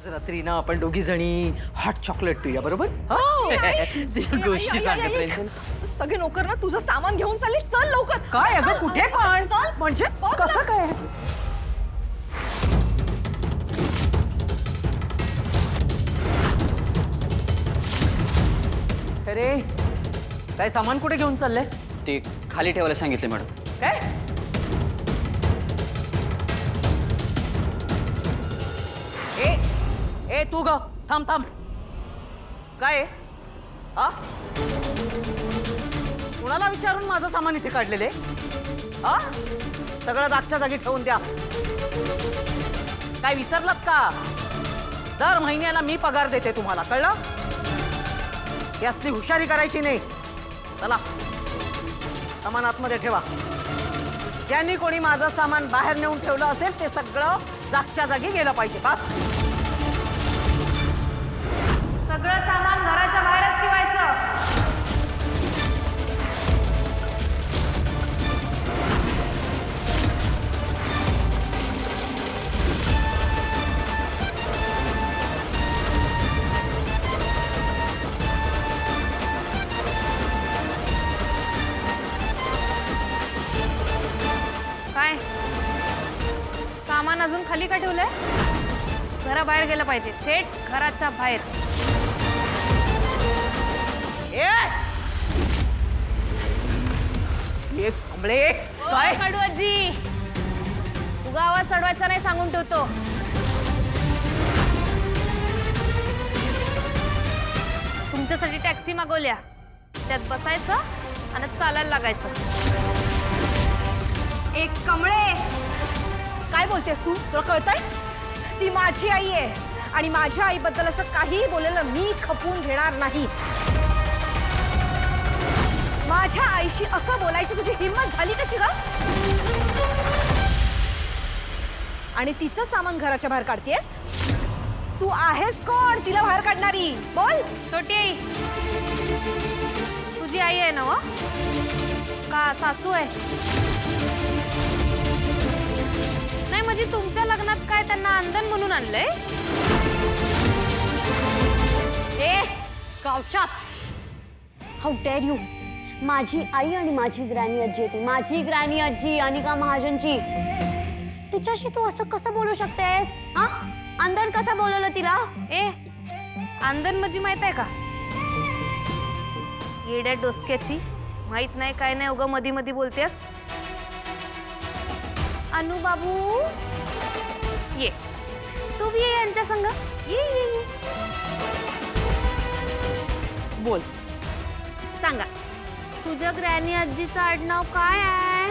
आज रात्री ना आपण दोघी जणी हॉट चॉकलेट पिऊया, बरोबर? तुझ्या गोष्टी सांगत सगळे नोकर ना तुझं सामान घेऊन चालले. चल लवकर. काय अगं कुठे पण म्हणजे कसं काय? अरे काय सामान कुठे घेऊन चाललंय? ते खाली ठेवायला सांगितले मॅडम. काय ए तू ग थांब थांब. काय हा कुणाला विचारून माझं सामान इथे काढलेले? हा सगळं जागच्या जागी ठेवून द्या. काय विसरलात का? दर महिन्याला मी पगार देते तुम्हाला, कळलं? यासली हुशारी करायची नाही. चला सामान आतमध्ये ठेवा. ज्यांनी कोणी माझं सामान बाहेर नेऊन ठेवलं असेल ते सगळं जागच्या जागी गेलं पाहिजे. बस. सगळं सामान घराच्या बाहेरच ठेवायचं. काय सामान अजून खाली का ठेवलंय? घराबाहेर गेलं पाहिजे, थेट घराच्या बाहेर. एक कमळे काय कडू आजी, उगा आवाज चढवायचा नाही सांगून ठेवतो. तुमच्यासाठी टॅक्सी मागवल्या, त्यात बसायचं आणि चालायला लागायचं. एक कमळे, काय बोलतेस तू? तुला कळतंय? ती माझी आई आहे आणि माझ्या आईबद्दल असं काहीही बोललेलं मी खपवून घेणार नाही. माझ्या आईशी असं बोलायची तुझी हिम्मत झाली कशी ग? आणि तिचं सामान घराच्या बाहेर काढतेस? तू आहेस कोण तिला बाहेर काढणारी? बोल. छोटी आई, तुझी आई आहे ना व? का सासू आहे? नाही म्हणजे तुमच्या लग्नात काय त्यांना अंधन म्हणून आणलंय? ए गावचाप, हाऊ डेअर यू. माझी आई आणि माझी ग्रॅनी आजी येते. माझी ग्रॅनी आजी अनिका महाजनची. तिच्याशी तू असं कसं बोलू शकतेस? हा अंधन कसं बोलवलं तिला? ए अंधन म्हणजे माहित आहे का? येड्या डोसक्याची, माहित नाही काय नाही, उगा मधी मधी बोलतेस. अनु बाबू ये, तू भी ये यांच्या संग. ये ये ये. बोल. सांगा तुझ्या ग्रॅनी आजीचं आडनाव काय आहे?